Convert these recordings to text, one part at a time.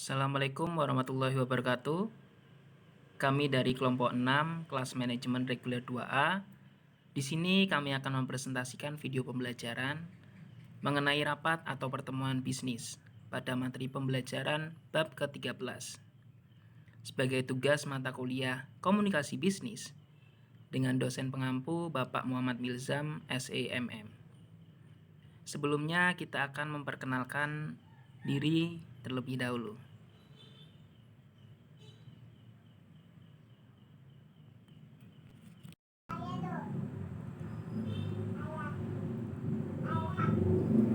Assalamualaikum warahmatullahi wabarakatuh. Kami dari kelompok 6 kelas manajemen reguler 2A. Di sini kami akan mempresentasikan video pembelajaran mengenai rapat atau pertemuan bisnis pada materi pembelajaran bab ke-13 sebagai tugas mata kuliah Komunikasi Bisnis dengan dosen pengampu Bapak Muhammad Milzam, SEMM. Sebelumnya kita akan memperkenalkan diri terlebih dahulu.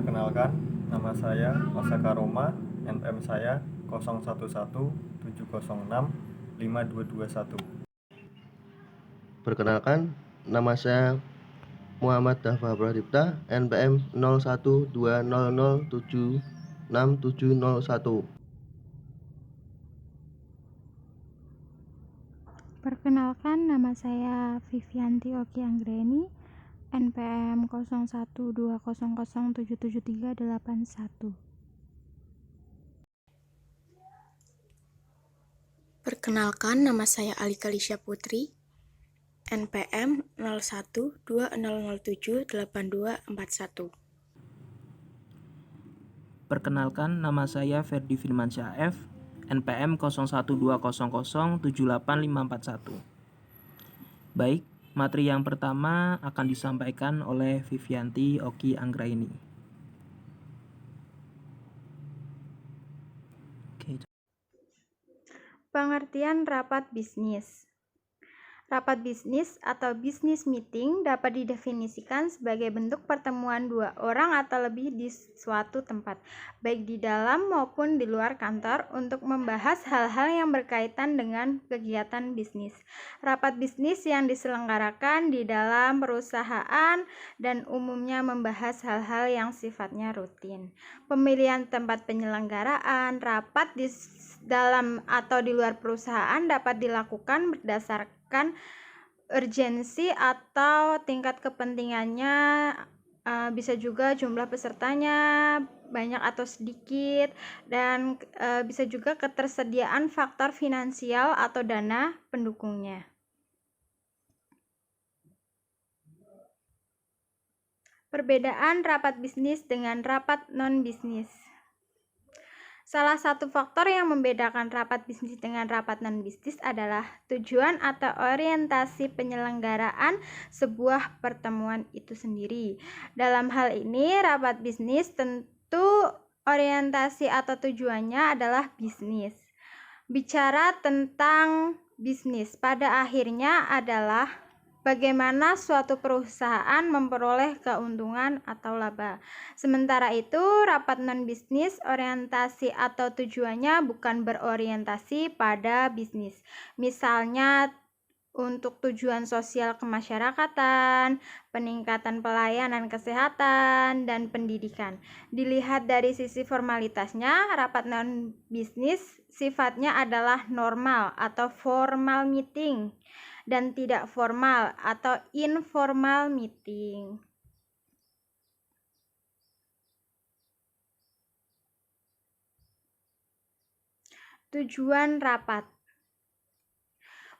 Perkenalkan, nama saya Osaka Roma, NPM saya 0117065221. Perkenalkan, nama saya Muhammad Dafa Pradipta, NPM 0120076701. Perkenalkan, nama saya Vivianti Oki Anggreni, NPM 0120077381. Perkenalkan, nama saya Alika Lisha Putri, NPM 0120078241. Perkenalkan, nama saya Ferdi Firmansyah F, NPM 0120078541. Baik, materi yang pertama akan disampaikan oleh Vivianti Oki Anggraini. Pengertian rapat bisnis. Rapat bisnis atau business meeting dapat didefinisikan sebagai bentuk pertemuan dua orang atau lebih di suatu tempat, baik di dalam maupun di luar kantor, untuk membahas hal-hal yang berkaitan dengan kegiatan bisnis. Rapat bisnis yang diselenggarakan di dalam perusahaan dan umumnya membahas hal-hal yang sifatnya rutin. Pemilihan tempat penyelenggaraan rapat di dalam atau di luar perusahaan dapat dilakukan berdasarkan urgensi atau tingkat kepentingannya, bisa juga jumlah pesertanya banyak atau sedikit, dan bisa juga ketersediaan faktor finansial atau dana pendukungnya. Perbedaan rapat bisnis dengan rapat non-bisnis. Salah satu faktor yang membedakan rapat bisnis dengan rapat non-bisnis adalah tujuan atau orientasi penyelenggaraan sebuah pertemuan itu sendiri. Dalam hal ini, rapat bisnis tentu orientasi atau tujuannya adalah bisnis. Bicara tentang bisnis, pada akhirnya adalah bagaimana suatu perusahaan memperoleh keuntungan atau laba. Sementara itu, rapat non-bisnis orientasi atau tujuannya bukan berorientasi pada bisnis. Misalnya untuk tujuan sosial kemasyarakatan, peningkatan pelayanan kesehatan, dan pendidikan. Dilihat dari sisi formalitasnya, rapat non-bisnis sifatnya adalah normal atau formal meeting dan tidak formal atau informal meeting. Tujuan rapat.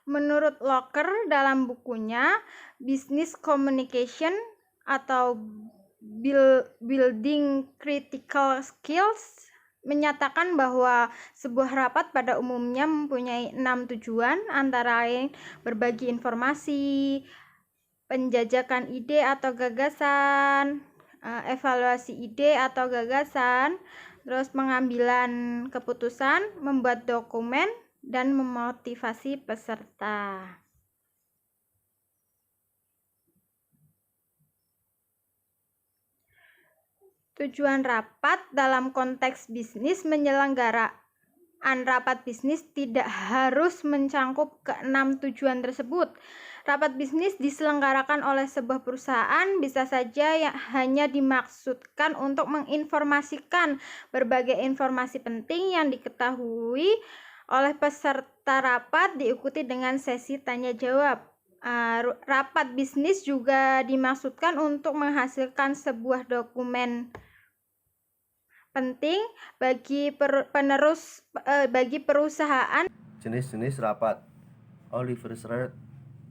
Menurut Locker dalam bukunya Business Communication atau Building Critical Skills menyatakan bahwa sebuah rapat pada umumnya mempunyai 6 tujuan, antara lain berbagi informasi, penjajakan ide atau gagasan, evaluasi ide atau gagasan, terus pengambilan keputusan, membuat dokumen, dan memotivasi peserta. Tujuan rapat dalam konteks bisnis. Penyelenggaraan rapat bisnis tidak harus mencangkup ke-6 tujuan tersebut. Rapat bisnis diselenggarakan oleh sebuah perusahaan bisa saja hanya dimaksudkan untuk menginformasikan berbagai informasi penting yang diketahui oleh peserta rapat, diikuti dengan sesi tanya jawab. Rapat bisnis juga dimaksudkan untuk menghasilkan sebuah dokumen penting bagi perusahaan. Jenis-jenis rapat. Oliver's Rate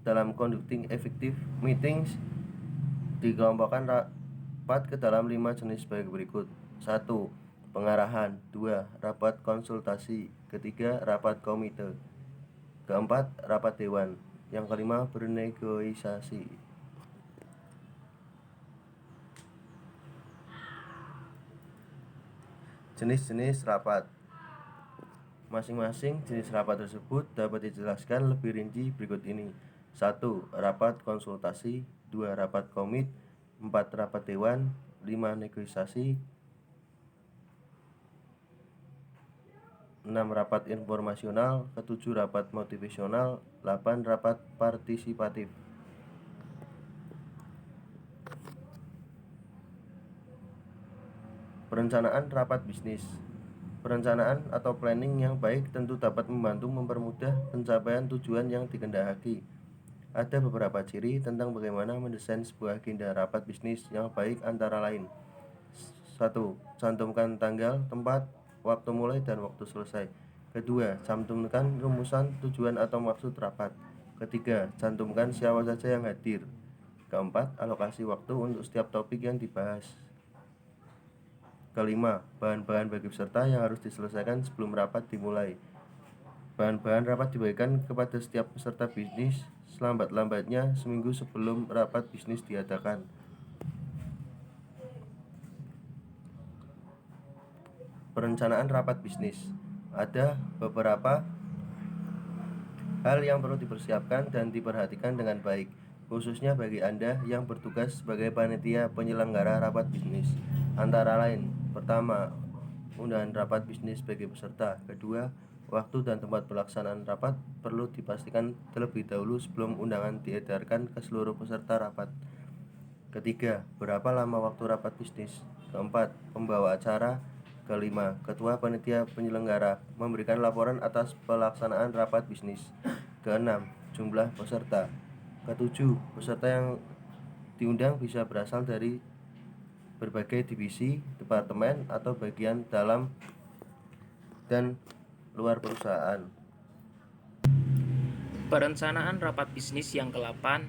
dalam conducting effective meetings dikelompokkan rapat ke dalam 5 jenis sebagai berikut. 1. Pengarahan. 2. Rapat konsultasi. Ketiga, rapat komite. Keempat, rapat dewan. Yang kelima, bernegosiasi. Jenis-jenis rapat. Masing-masing jenis rapat tersebut dapat dijelaskan lebih rinci berikut ini. 1. Rapat konsultasi. 2. Rapat komit. 4. Rapat dewan. 5. Negosiasi. 6. Rapat informasional. 7. Rapat motivasional. 8. Rapat partisipatif. Perencanaan rapat bisnis. Perencanaan atau planning yang baik tentu dapat membantu mempermudah pencapaian tujuan yang dikehendaki. Ada beberapa ciri tentang bagaimana mendesain sebuah agenda rapat bisnis yang baik, antara lain. 1. Cantumkan tanggal, tempat, waktu mulai, dan waktu selesai. Kedua, cantumkan rumusan, tujuan atau maksud rapat. Ketiga, cantumkan siapa saja yang hadir. Keempat, alokasi waktu untuk setiap topik yang dibahas. Kelima, bahan-bahan bagi peserta yang harus diselesaikan sebelum rapat dimulai. Bahan-bahan rapat dibagikan kepada setiap peserta bisnis selambat-lambatnya seminggu sebelum rapat bisnis diadakan. Perencanaan rapat bisnis. Ada beberapa hal yang perlu dipersiapkan dan diperhatikan dengan baik, khususnya bagi Anda yang bertugas sebagai panitia penyelenggara rapat bisnis. Antara lain, pertama, undangan rapat bisnis bagi peserta. Kedua, waktu dan tempat pelaksanaan rapat perlu dipastikan terlebih dahulu sebelum undangan diedarkan ke seluruh peserta rapat. Ketiga, berapa lama waktu rapat bisnis. Keempat, pembawa acara. Kelima, ketua panitia penyelenggara memberikan laporan atas pelaksanaan rapat bisnis. Keenam, jumlah peserta. Ketujuh, peserta yang diundang bisa berasal dari berbagai divisi, departemen, atau bagian dalam dan luar perusahaan. Perencanaan rapat bisnis yang ke-8.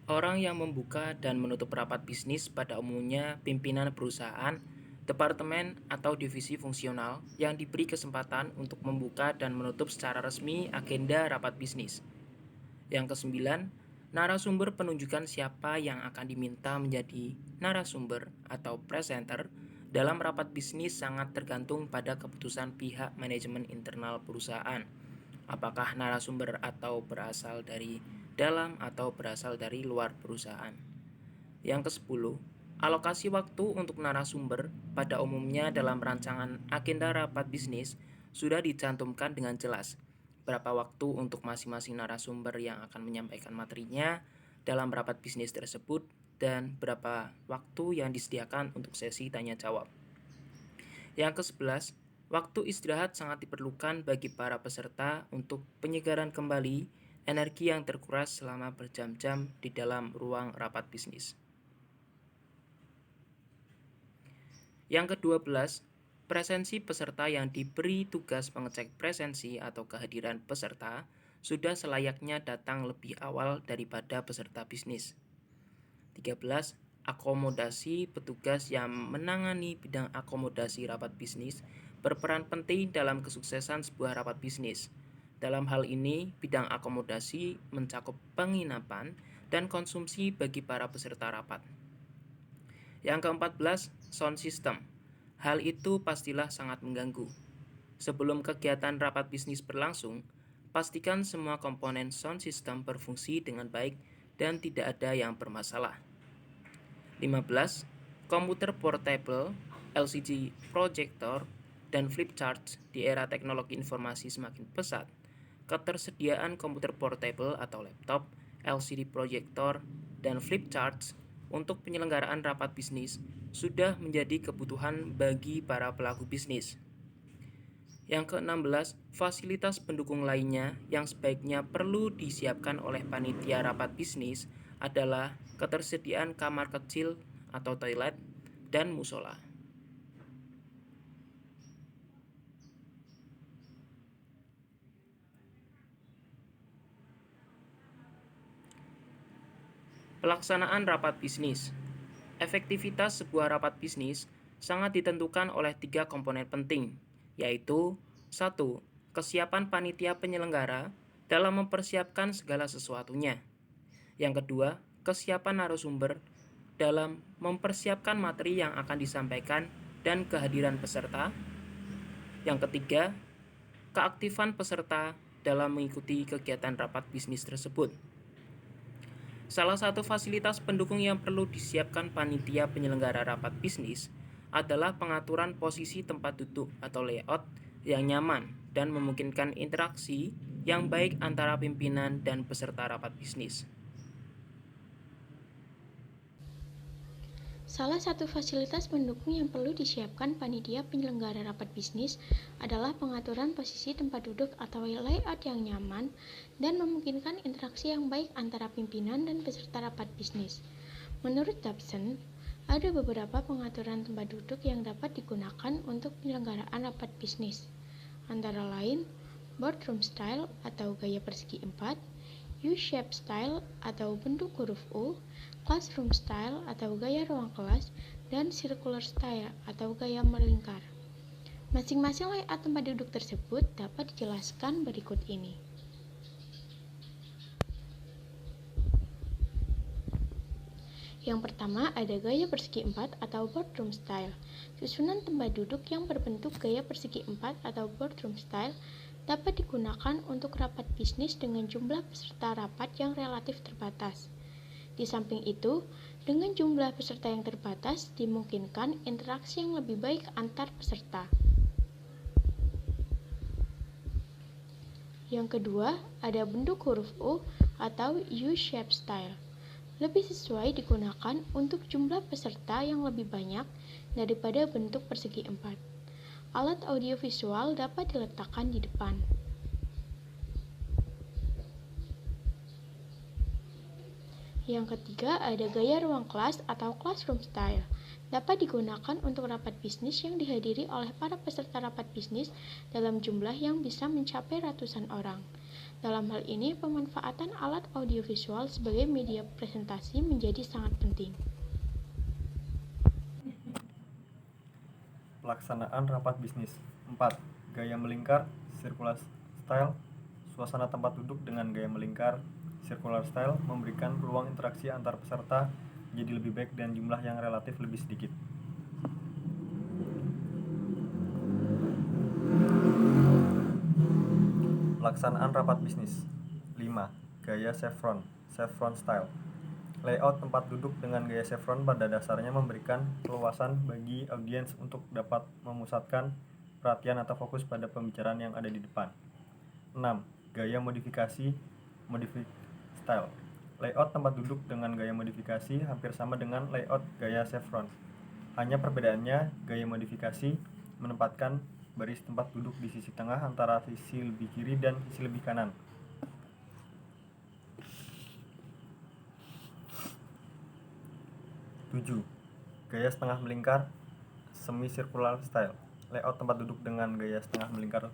Orang yang membuka dan menutup rapat bisnis pada umumnya pimpinan perusahaan, departemen, atau divisi fungsional yang diberi kesempatan untuk membuka dan menutup secara resmi agenda rapat bisnis. Yang ke-9, narasumber penunjukan siapa yang akan diminta menjadi narasumber atau presenter dalam rapat bisnis sangat tergantung pada keputusan pihak manajemen internal perusahaan. Apakah narasumber atau berasal dari dalam atau berasal dari luar perusahaan. Yang ke-10, alokasi waktu untuk narasumber pada umumnya dalam rancangan agenda rapat bisnis sudah dicantumkan dengan jelas. Berapa waktu untuk masing-masing narasumber yang akan menyampaikan materinya dalam rapat bisnis tersebut, dan berapa waktu yang disediakan untuk sesi tanya jawab. Yang ke-11, waktu istirahat sangat diperlukan bagi para peserta untuk penyegaran kembali energi yang terkuras selama berjam-jam di dalam ruang rapat bisnis. Yang ke-12, presensi peserta yang diberi tugas mengecek presensi atau kehadiran peserta sudah selayaknya datang lebih awal daripada peserta bisnis. 13. Akomodasi petugas yang menangani bidang akomodasi rapat bisnis berperan penting dalam kesuksesan sebuah rapat bisnis. Dalam hal ini, bidang akomodasi mencakup penginapan dan konsumsi bagi para peserta rapat. Yang ke-14, sound system. Hal itu pastilah sangat mengganggu. Sebelum kegiatan rapat bisnis berlangsung, pastikan semua komponen sound system berfungsi dengan baik dan tidak ada yang bermasalah. 15. Komputer portable, LCD projector, dan flip chart. Di era teknologi informasi semakin pesat, ketersediaan komputer portable atau laptop, LCD projector, dan flip chart untuk penyelenggaraan rapat bisnis sudah menjadi kebutuhan bagi para pelaku bisnis. Yang ke-16, fasilitas pendukung lainnya yang sebaiknya perlu disiapkan oleh panitia rapat bisnis adalah ketersediaan kamar kecil atau toilet dan musola. Pelaksanaan rapat bisnis. Efektivitas sebuah rapat bisnis sangat ditentukan oleh 3 komponen penting, yaitu 1. Kesiapan panitia penyelenggara dalam mempersiapkan segala sesuatunya. Yang kedua, kesiapan narasumber dalam mempersiapkan materi yang akan disampaikan dan kehadiran peserta. Yang ketiga, keaktifan peserta dalam mengikuti kegiatan rapat bisnis tersebut. Salah satu fasilitas pendukung yang perlu disiapkan panitia penyelenggara rapat bisnis adalah pengaturan posisi tempat duduk atau layout yang nyaman dan memungkinkan interaksi yang baik antara pimpinan dan peserta rapat bisnis. Salah satu fasilitas pendukung yang perlu disiapkan panitia penyelenggara rapat bisnis adalah pengaturan posisi tempat duduk atau layout yang nyaman dan memungkinkan interaksi yang baik antara pimpinan dan peserta rapat bisnis. Menurut Dobson, ada beberapa pengaturan tempat duduk yang dapat digunakan untuk penyelenggaraan rapat bisnis, antara lain boardroom style atau gaya persegi 4, U-shape style atau bentuk huruf U, classroom style atau gaya ruang kelas, dan circular style atau gaya melingkar. Masing-masing layout tempat duduk tersebut dapat dijelaskan berikut ini. Yang pertama ada gaya persegi 4 atau boardroom style. Susunan tempat duduk yang berbentuk gaya persegi 4 atau boardroom style dapat digunakan untuk rapat bisnis dengan jumlah peserta rapat yang relatif terbatas. Di samping itu, dengan jumlah peserta yang terbatas, dimungkinkan interaksi yang lebih baik antar peserta. Yang kedua, ada bentuk huruf U atau U-shape style. Lebih sesuai digunakan untuk jumlah peserta yang lebih banyak daripada bentuk persegi 4. Alat audiovisual dapat diletakkan di depan. Yang ketiga ada gaya ruang kelas atau classroom style. Dapat digunakan untuk rapat bisnis yang dihadiri oleh para peserta rapat bisnis dalam jumlah yang bisa mencapai ratusan orang. Dalam hal ini, pemanfaatan alat audiovisual sebagai media presentasi menjadi sangat penting. Pelaksanaan rapat bisnis. 4. Gaya melingkar, circular style. Suasana tempat duduk dengan gaya melingkar, circular style memberikan peluang interaksi antar peserta jadi lebih baik dan jumlah yang relatif lebih sedikit. Pelaksanaan rapat bisnis. 5. Gaya chevron style. Layout tempat duduk dengan gaya chevron pada dasarnya memberikan keluasan bagi audiens untuk dapat memusatkan perhatian atau fokus pada pembicaraan yang ada di depan. 6. Gaya modifikasi style. Layout tempat duduk dengan gaya modifikasi hampir sama dengan layout gaya chevron. Hanya perbedaannya, gaya modifikasi menempatkan baris tempat duduk di sisi tengah antara sisi lebih kiri dan sisi lebih kanan. 7. Gaya setengah melingkar semi-circular style. Layout tempat duduk dengan gaya setengah melingkar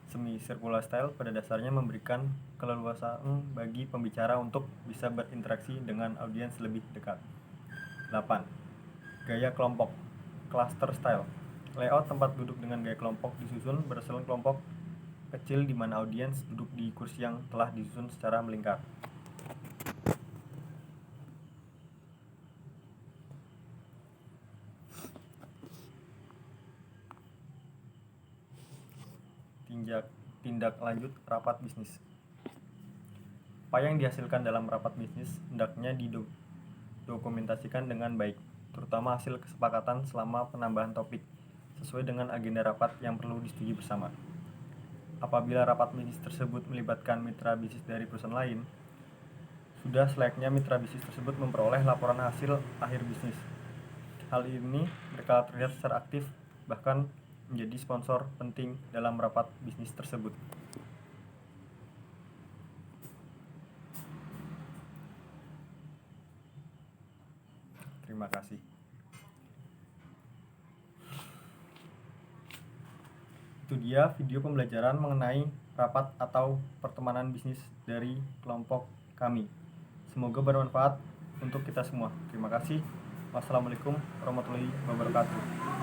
semi-circular style pada dasarnya memberikan keleluasaan bagi pembicara untuk bisa berinteraksi dengan audiens lebih dekat. 8. Gaya kelompok cluster style. Layout tempat duduk dengan gaya kelompok disusun berdasarkan kelompok kecil di mana audiens duduk di kursi yang telah disusun secara melingkar. Tindak lanjut rapat bisnis. Apa yang dihasilkan dalam rapat bisnis hendaknya didokumentasikan dengan baik, terutama hasil kesepakatan selama penambahan topik sesuai dengan agenda rapat yang perlu disetujui bersama. Apabila rapat bisnis tersebut melibatkan mitra bisnis dari perusahaan lain, sudah selayaknya mitra bisnis tersebut memperoleh laporan hasil akhir bisnis. Hal ini mereka terlihat secara aktif, bahkan menjadi sponsor penting dalam rapat bisnis tersebut. Terima kasih. Itu dia video pembelajaran mengenai rapat atau pertemanan bisnis dari kelompok kami. Semoga bermanfaat. untuk kita semua. Terima kasih. Wassalamualaikum warahmatullahi wabarakatuh.